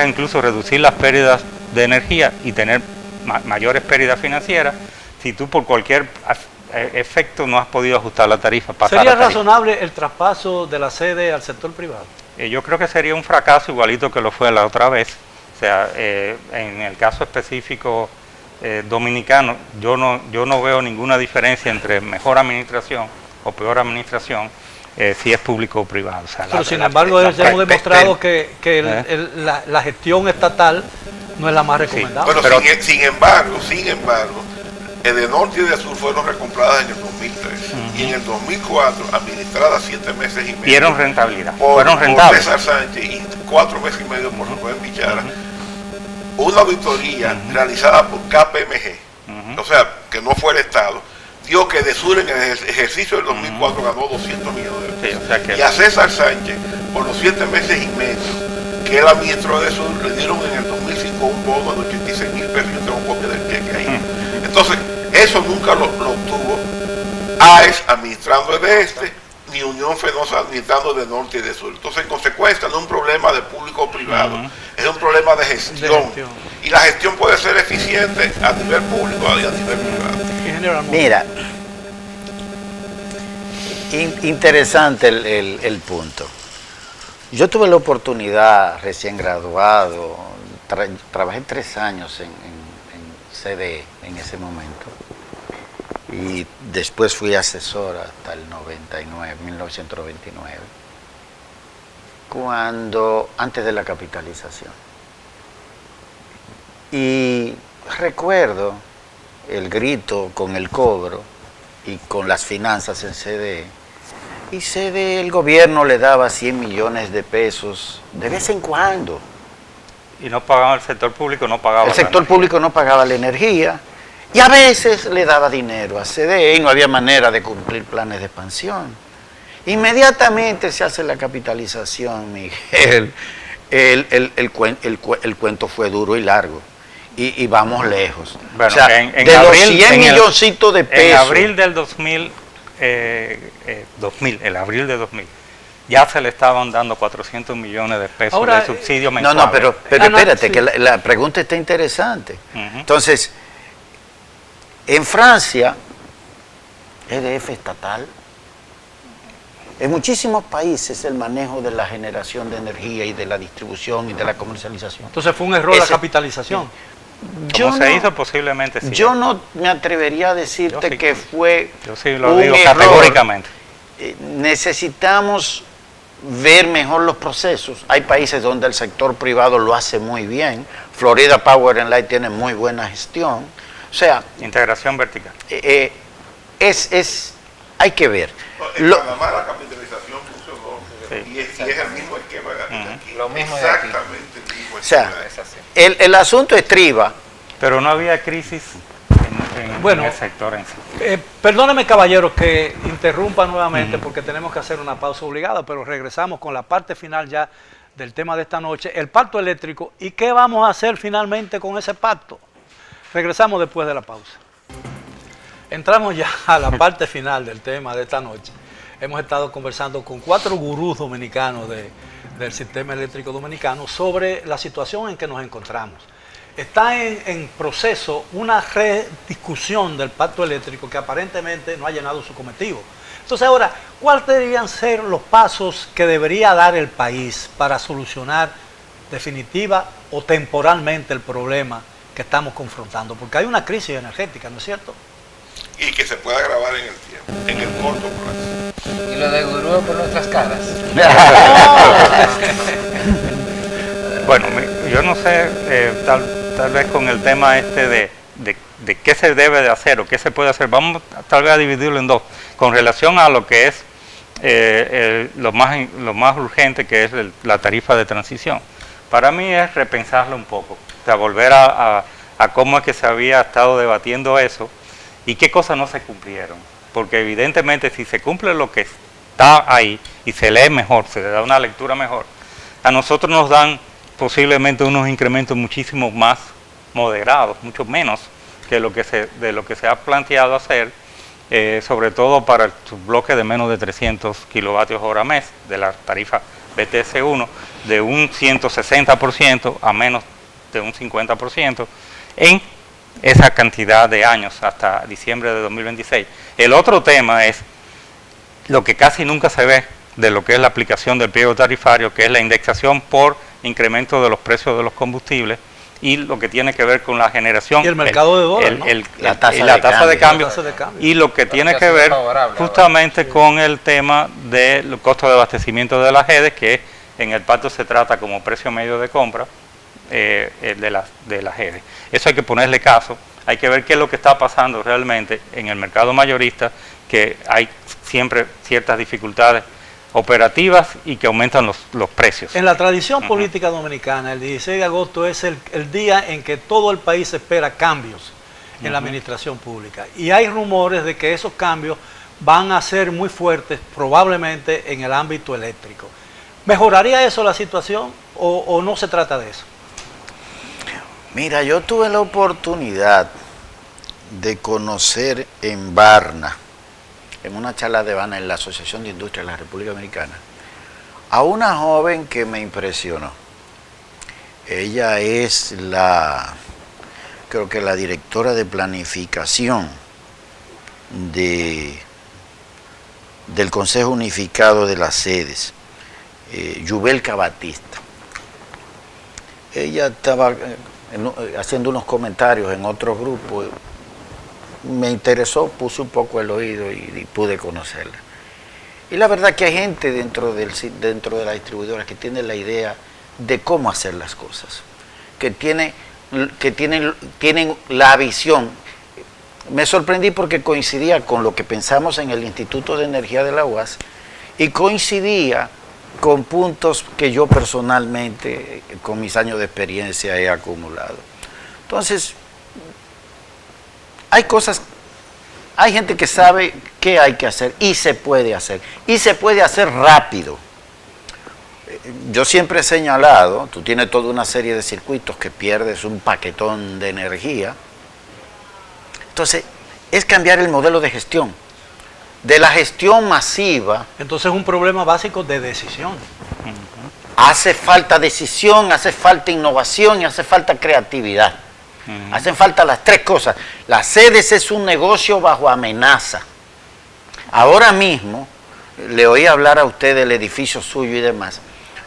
incluso reducir las pérdidas de energía y tener mayores pérdidas financieras si tú por cualquier efecto no has podido ajustar la tarifa. ¿Sería razonable el traspaso de la sede al sector privado? Yo creo que sería un fracaso igualito que lo fue la otra vez. O sea, en el caso específico dominicano, yo no veo ninguna diferencia entre mejor administración o peor administración si es público o privado. O sea, pero sin embargo, ya hemos demostrado que la gestión estatal no es la más recomendable. Bueno, sin embargo, de norte y de sur fueron recompradas en el 2003 y en el 2004 administradas 7 meses y medio. Dieron rentabilidad. Por Fueron rentables. César Sánchez y 4 meses y medio por Rubén Bichara. Una auditoría realizada por KPMG, o sea, que no fue el Estado, dio que de Sur en el ejercicio del 2004 ganó 200 millones de pesos. Sí, o sea que y a César Sánchez, por los 7 meses y medio que él administró de Sur, le dieron en el 2005 un bono de 86.000 pesos. Yo tengo copia del cheque ahí. Entonces, eso nunca lo obtuvo AES administrando de este, ni Unión Fenosa administrando de norte y de sur. Entonces, en consecuencia, no es un problema de público o privado, es un problema de gestión. Y la gestión puede ser eficiente a nivel público y a nivel privado. Mira, interesante el punto. Yo tuve la oportunidad, recién graduado, trabajé 3 años en CDE en ese momento. Y después fui asesor hasta el 1999, antes de la capitalización. Y recuerdo el grito con el cobro y con las finanzas en CDE. Y CDE, el gobierno le daba 100 millones de pesos de vez en cuando. Y no pagaba el sector público, no pagaba. El sector público no pagaba la energía. Y a veces le daba dinero a CDE y no había manera de cumplir planes de expansión. Inmediatamente se hace la capitalización, Miguel. El cuento fue duro y largo. Y vamos lejos. Bueno, o sea, en de abril, los 100 milloncitos de pesos. En abril del 2000, el abril de 2000, ya se le estaban dando 400 millones de pesos ahora, de subsidio mensual. No, pero espérate, sí, que la pregunta está interesante. Uh-huh. Entonces, en Francia, EDF estatal. En muchísimos países el manejo de la generación de energía y de la distribución y de la comercialización. Entonces fue un error la capitalización. Como se hizo, posiblemente sí. Yo no me atrevería a decirte sí. que fue Yo sí lo un digo error. categóricamente. Necesitamos ver mejor los procesos. Hay países donde el sector privado lo hace muy bien. Florida Power and Light tiene muy buena gestión. O sea, Integración vertical. hay que ver. En Panamá la capitalización funcionó Sí. y es el mismo esquema de aquí. Lo mismo de aquí. Exactamente el mismo O sea, esquema. Es así. el asunto estriba. Pero no había crisis Bueno, en el sector en sí. Perdóneme, caballeros, que interrumpa nuevamente porque tenemos que hacer una pausa obligada, pero regresamos con la parte final ya del tema de esta noche, el pacto eléctrico, y qué vamos a hacer finalmente con ese pacto. Regresamos después de la pausa. Entramos ya a la parte final del tema de esta noche. Hemos estado conversando con 4 gurús dominicanos del sistema eléctrico dominicano sobre la situación en que nos encontramos. Está en proceso una rediscusión del pacto eléctrico que aparentemente no ha llenado su cometido. Entonces ahora, ¿cuáles deberían ser los pasos que debería dar el país para solucionar definitiva o temporalmente el problema que estamos confrontando? Porque hay una crisis energética, ¿no es cierto? Y que se pueda grabar en el tiempo, en el corto plazo. Y lo de gurú por nuestras caras. Bueno, yo no sé, tal vez con el tema este de qué se debe de hacer o qué se puede hacer, vamos tal vez a dividirlo en dos. Con relación a lo que es lo más urgente, que es la tarifa de transición. Para mí es repensarlo un poco, o sea, volver a cómo es que se había estado debatiendo eso y qué cosas no se cumplieron. Porque evidentemente si se cumple lo que está ahí y se lee mejor, se le da una lectura mejor, a nosotros nos dan posiblemente unos incrementos muchísimo más moderados, mucho menos que de lo que se ha planteado hacer, sobre todo para el bloque de menos de 300 kilovatios hora mes de la tarifa BTS1, de un 160% a menos de un 50% en esa cantidad de años hasta diciembre de 2026. El otro tema es lo que casi nunca se ve de lo que es la aplicación del pliego tarifario, que es la indexación por incremento de los precios de los combustibles y lo que tiene que ver con la generación Y el mercado de dólares, ¿no? La tasa de cambio, La tasa de cambio. y lo que tiene que es ver favorable justamente ahora. Sí. con el tema del costo de abastecimiento de las GEDES, que en el pacto se trata como precio medio de compra de las GEDES. Eso hay que ponerle caso, hay que ver qué es lo que está pasando realmente en el mercado mayorista, que hay siempre ciertas dificultades operativas y que aumentan los precios. En la tradición política dominicana, el 16 de agosto es el día en que todo el país espera cambios en la administración pública. Y hay rumores de que esos cambios van a ser muy fuertes, probablemente en el ámbito eléctrico. ¿Mejoraría eso la situación o no se trata de eso? Mira, yo tuve la oportunidad de conocer en Varna, en una charla de Varna en la Asociación de Industria de la República Dominicana, a una joven que me impresionó. Ella es creo que la directora de planificación del Consejo Unificado de las Sedes, Yubelka Batista. Ella estaba haciendo unos comentarios en otro grupo. Me interesó, puse un poco el oído y pude conocerla. Y la verdad que hay gente dentro de las distribuidoras que tiene la idea de cómo hacer las cosas, que tienen la visión. Me sorprendí porque coincidía con lo que pensamos en el Instituto de Energía de la UAS y coincidía con puntos que yo personalmente, con mis años de experiencia, he acumulado. Entonces, hay gente que sabe qué hay que hacer y se puede hacer rápido. Yo siempre he señalado, tú tienes toda una serie de circuitos que pierdes un paquetón de energía. Entonces, es cambiar el modelo de gestión. De la gestión masiva. Entonces es un problema básico de decisión. Hace falta decisión, hace falta innovación y hace falta creatividad. Hacen falta las tres cosas. Las sedes es un negocio bajo amenaza. Ahora mismo, le oí hablar a usted del edificio suyo y demás.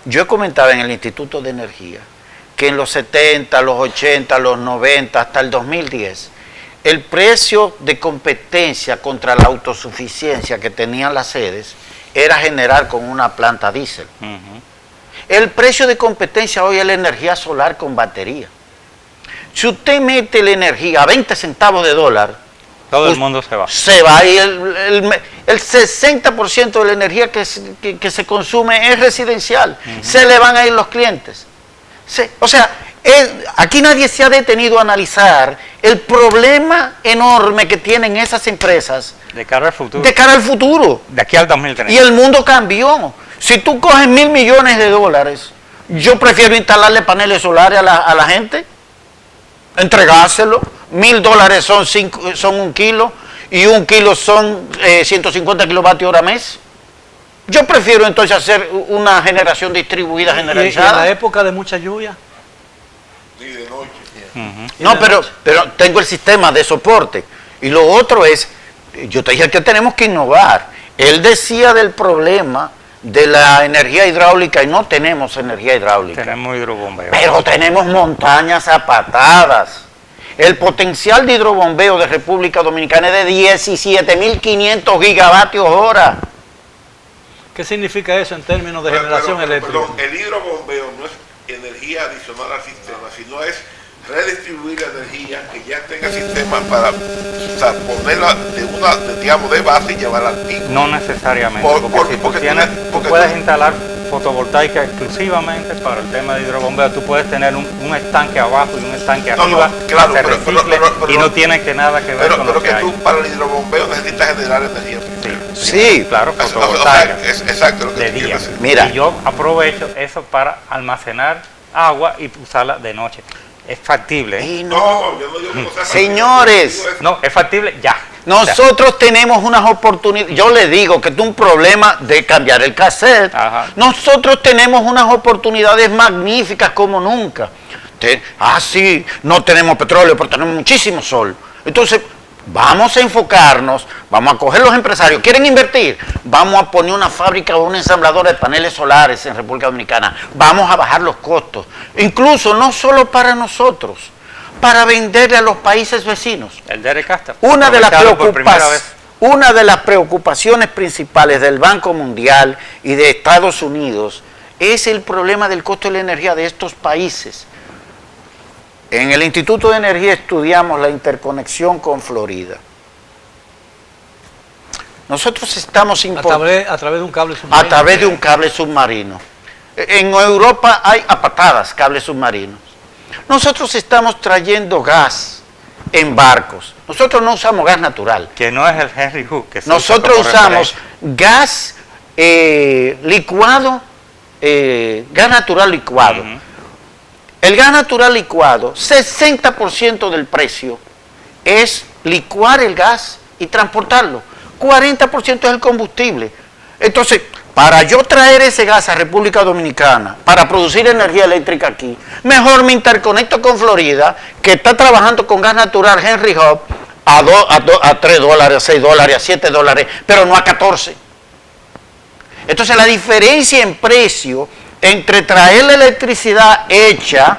Yo comentaba en el Instituto de Energía que en los 70, los 80, los 90, hasta el 2010, el precio de competencia contra la autosuficiencia que tenían las sedes era generar con una planta diésel. El precio de competencia hoy es la energía solar con batería. Si usted mete la energía a 20 centavos de dólar, Todo el mundo se va. se va y el 60% de la energía que se consume es residencial. Se le van a ir los clientes. O sea, aquí nadie se ha detenido a analizar el problema enorme que tienen esas empresas De cara al futuro. de cara al futuro. De aquí al 2030. Y el mundo cambió. Si tú coges $1.000 millones, yo prefiero instalarle paneles solares a la gente, entregárselo. $1.000 son 1 kilo y 1 kilo son 150 kilovatios hora mes. Yo prefiero entonces hacer una generación distribuida Y en generalizada. la época de mucha lluvia. Ni de noche. No, pero tengo el sistema de soporte. Y lo otro es, yo te dije que tenemos que innovar. Él decía del problema de la energía hidráulica y no tenemos energía hidráulica. Tenemos hidrobombeo. Pero tenemos montañas a patadas. El potencial de hidrobombeo de República Dominicana es de 17.500 gigavatios hora. ¿Qué significa eso en términos de generación eléctrica? Perdón, el hidrobombeo no es energía adicional al sistema, sino es redistribuir la energía que ya tenga sistema para ponerla de base y llevarla al pico. No necesariamente, Porque tú puedes instalar fotovoltaica exclusivamente para el tema de hidrobombeo. Tú puedes tener un estanque abajo y un estanque arriba, claro, que se recicle y no tiene nada que ver con lo que hay. Pero que tú para el hidrobombeo necesitas generar energía. Sí, claro, O sea, fotovoltaica es exacto lo que de te quiero día. decir. Mira. Y yo aprovecho eso para almacenar agua y usarla de noche. Es factible, ¿eh? Y No, yo no digo que no sea Señores, factible, yo digo es- No, es factible ya. nosotros tenemos unas oportunidades. Yo le digo que es un problema de cambiar el cassette. Ajá. Nosotros tenemos unas oportunidades magníficas como nunca. Sí, no tenemos petróleo, pero tenemos muchísimo sol. Entonces, vamos a enfocarnos, vamos a coger los empresarios, ¿quieren invertir? Vamos a poner una fábrica o un ensamblador de paneles solares en República Dominicana. Vamos a bajar los costos. Incluso no solo para nosotros, para venderle a los países vecinos. El Derek Casta. Una de Aprovechado Una de las preocupaciones principales del Banco Mundial y de Estados Unidos es el problema del costo de la energía de estos países. En el Instituto de Energía estudiamos la interconexión con Florida. Nosotros estamos A través de un cable submarino. a través de un cable submarino. En Europa hay a patadas cables submarinos. Nosotros estamos trayendo gas en barcos. Nosotros no usamos gas natural. Que no es el Henry Hub. Que se Nosotros usa como usamos referencia. gas licuado, gas natural licuado. Ujú. El gas natural licuado, 60% del precio es licuar el gas y transportarlo. 40% es el combustible. Entonces, para yo traer ese gas a República Dominicana, para producir energía eléctrica aquí, mejor me interconecto con Florida, que está trabajando con gas natural Henry Hub, a $3, a $6, a $7, pero no a 14. Entonces, la diferencia en precio entre traer la electricidad hecha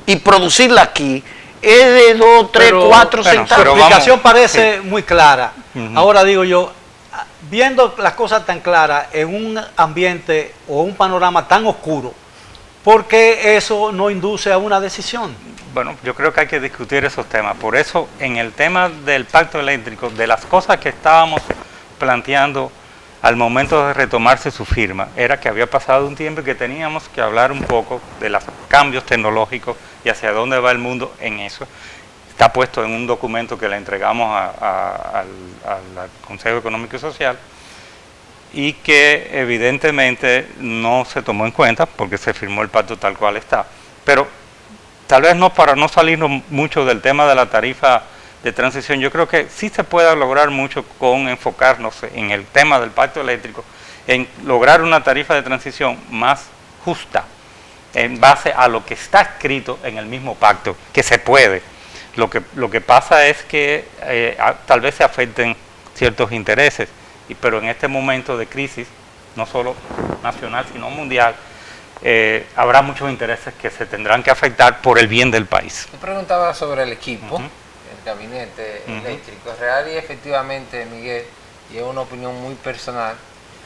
y producirla aquí es de 2, 3, 4 bueno, centavos. pero La explicación vamos, parece muy clara. Ujú. Ahora digo yo, viendo las cosas tan claras en un ambiente o un panorama tan oscuro, ¿por qué eso no induce a una decisión? Bueno, yo creo que hay que discutir esos temas. Por eso, en el tema del pacto eléctrico, de las cosas que estábamos planteando al momento de retomarse su firma, era que había pasado un tiempo y que teníamos que hablar un poco de los cambios tecnológicos y hacia dónde va el mundo en eso. Está puesto en un documento que le entregamos al Consejo Económico y Social y que evidentemente no se tomó en cuenta porque se firmó el pacto tal cual está. Pero tal vez no, para no salirnos mucho del tema de la tarifa de transición, yo creo que sí se puede lograr mucho con enfocarnos en el tema del pacto eléctrico, en lograr una tarifa de transición más justa en base a lo que está escrito en el mismo pacto, que se puede. Lo que pasa es que tal vez se afecten ciertos intereses, pero en este momento de crisis, no solo nacional sino mundial, habrá muchos intereses que se tendrán que afectar por el bien del país. Tú preguntabas sobre el equipo, Ujú. el gabinete Ujú. eléctrico. Real y efectivamente, Miguel, y es una opinión muy personal,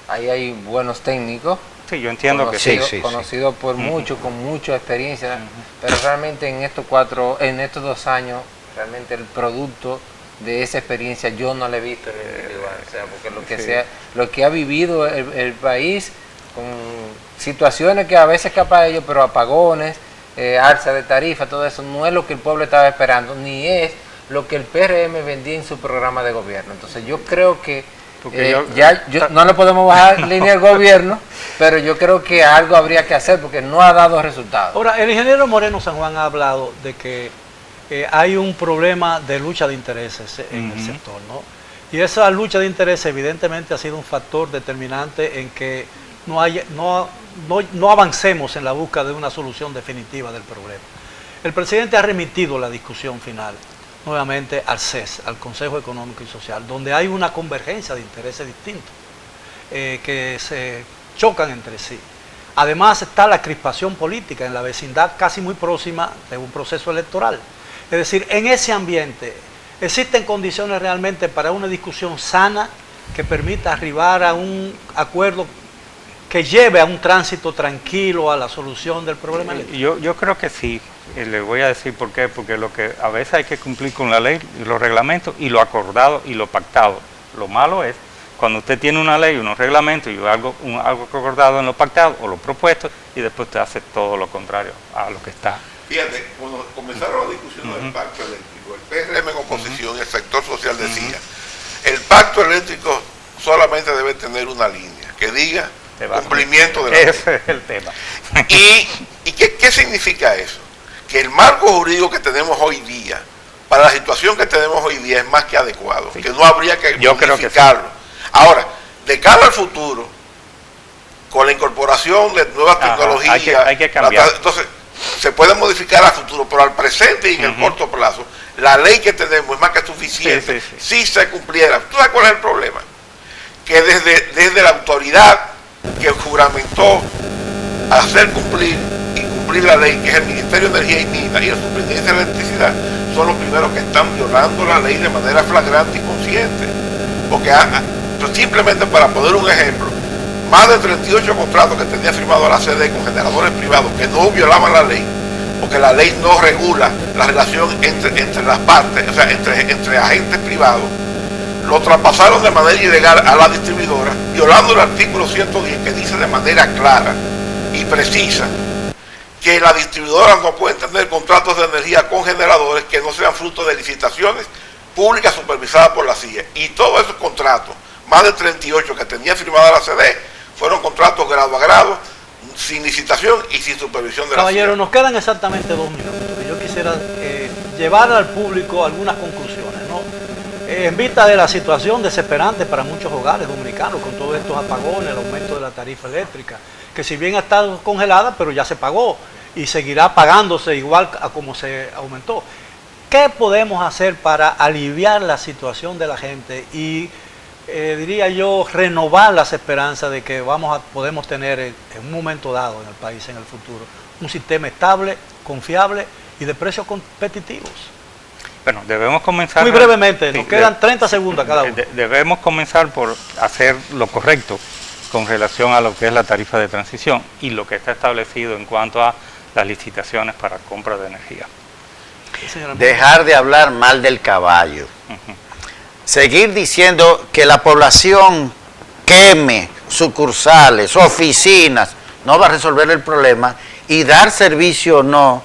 ahí hay buenos técnicos, Sí, yo entiendo que conocido, sí. conocido por mucho, con mucha experiencia, pero realmente en estos 2 años, realmente el producto de esa experiencia yo no le he visto en el individual, o sea, porque lo que ha vivido el país con situaciones que a veces escapa de ellos, pero apagones, alza de tarifa, todo eso no es lo que el pueblo estaba esperando, ni es lo que el PRM vendía en su programa de gobierno. Entonces yo creo que no le podemos bajar línea al gobierno, pero yo creo que algo habría que hacer porque no ha dado resultados. Ahora, el ingeniero Moreno San Juan ha hablado de que hay un problema de lucha de intereses en el sector, ¿no? Y esa lucha de intereses evidentemente ha sido un factor determinante en que no avancemos en la búsqueda de una solución definitiva del problema. El presidente ha remitido la discusión final nuevamente al CES, al Consejo Económico y Social, donde hay una convergencia de intereses distintos que se chocan entre sí. Además está la crispación política en la vecindad casi muy próxima de un proceso electoral. Es decir, en ese ambiente existen condiciones realmente para una discusión sana que permita arribar a un acuerdo que lleve a un tránsito tranquilo a la solución del problema eléctrico. Yo creo que sí. Le voy a decir por qué, porque lo que a veces hay que cumplir con la ley y los reglamentos y lo acordado y lo pactado. Lo malo es cuando usted tiene una ley, unos reglamentos y algo acordado en lo pactado o lo propuesto y después usted hace todo lo contrario a lo que está. Fíjate, cuando comenzaron la discusión del pacto eléctrico, el PRM en oposición y el sector social decía, el pacto eléctrico solamente debe tener una línea, que diga cumplimiento de la ley. Ese es el tema. ¿Y qué significa eso? Que el marco jurídico que tenemos hoy día, para la situación que tenemos hoy día, es más que adecuado, que no habría que modificarlo. Ahora, de cara al futuro, con la incorporación de nuevas tecnologías, hay que cambiar. Entonces, se puede modificar a futuro, pero al presente y en el corto plazo, la ley que tenemos es más que suficiente si se cumpliera. ¿Tú sabes cuál es el problema? Que desde la autoridad que juramentó hacer cumplir la ley, que es el Ministerio de Energía y Minas y la Superintendencia de Electricidad, son los primeros que están violando la ley de manera flagrante y consciente. Porque simplemente para poner un ejemplo, más de 38 contratos que tenía firmado la CD con generadores privados que no violaban la ley, porque la ley no regula la relación entre las partes, o sea, entre agentes privados, lo traspasaron de manera ilegal a la distribuidora, violando el artículo 110 que dice de manera clara y precisa que las distribuidoras no pueden tener contratos de energía con generadores que no sean fruto de licitaciones públicas supervisadas por la CIA. Y todos esos contratos, más de 38 que tenía firmada la CD, fueron contratos grado a grado, sin licitación y sin supervisión de la CIA. Caballero, nos quedan exactamente 2 minutos. Yo quisiera llevar al público algunas conclusiones, ¿no? En vista de la situación desesperante para muchos hogares dominicanos, con todos estos apagones, el aumento de la tarifa eléctrica, que si bien ha estado congelada, pero ya se pagó y seguirá pagándose igual a como se aumentó. ¿Qué podemos hacer para aliviar la situación de la gente y, diría yo, renovar las esperanzas de que podemos tener en un momento dado en el país, en el futuro, un sistema estable, confiable y de precios competitivos? Bueno, debemos comenzar... Muy brevemente, nos quedan 30 segundos a cada uno. Debemos comenzar por hacer lo correcto con relación a lo que es la tarifa de transición y lo que está establecido en cuanto a las licitaciones para compra de energía. Dejar de hablar mal del caballo. Seguir diciendo que la población queme sucursales, oficinas, no va a resolver el problema, y dar servicio no,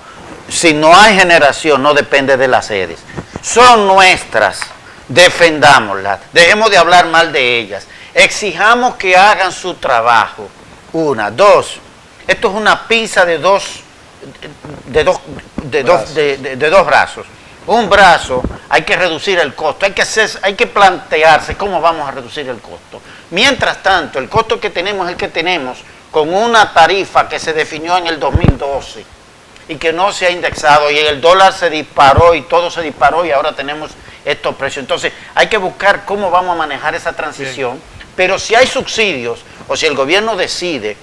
si no hay generación, no depende de las sedes. Son nuestras, defendámoslas, dejemos de hablar mal de ellas. Exijamos que hagan su trabajo. 1, 2. Esto es una pinza de dos brazos. Un brazo, hay que reducir el costo, hay que plantearse cómo vamos a reducir el costo. Mientras tanto, el costo que tenemos es el que tenemos con una tarifa que se definió en el 2012 y que no se ha indexado, y el dólar se disparó y todo se disparó y ahora tenemos estos precios. Entonces, hay que buscar cómo vamos a manejar esa transición. Bien. Pero si hay subsidios o si el gobierno decide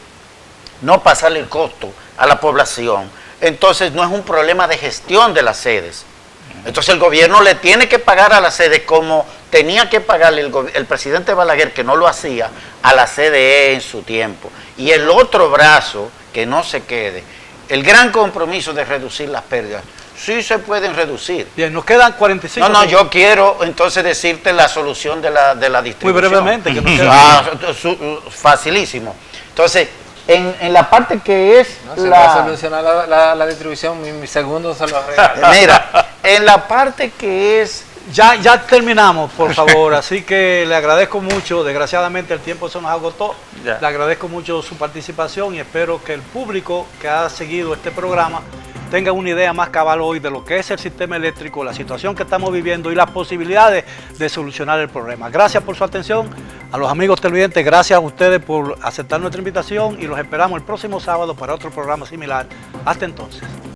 no pasarle el costo a la población, entonces no es un problema de gestión de las sedes. Entonces el gobierno le tiene que pagar a las sedes como tenía que pagarle el presidente Balaguer, que no lo hacía, a la CDE en su tiempo. Y el otro brazo, que no se quede, el gran compromiso de reducir las pérdidas. Sí se pueden reducir. Bien, nos quedan 45 No, yo quiero entonces decirte la solución de la distribución. Muy brevemente, que nos queda. Facilísimo. Entonces, en la parte que es No, se va a solucionar la distribución, mi segundo se lo regalo. Mira, en la parte que es... Ya terminamos, por favor, así que le agradezco mucho, desgraciadamente el tiempo se nos agotó, Ya. le agradezco mucho su participación y espero que el público que ha seguido este programa tenga una idea más cabal hoy de lo que es el sistema eléctrico, la situación que estamos viviendo y las posibilidades de solucionar el problema. Gracias por su atención, a los amigos televidentes, gracias a ustedes por aceptar nuestra invitación y los esperamos el próximo sábado para otro programa similar. Hasta entonces.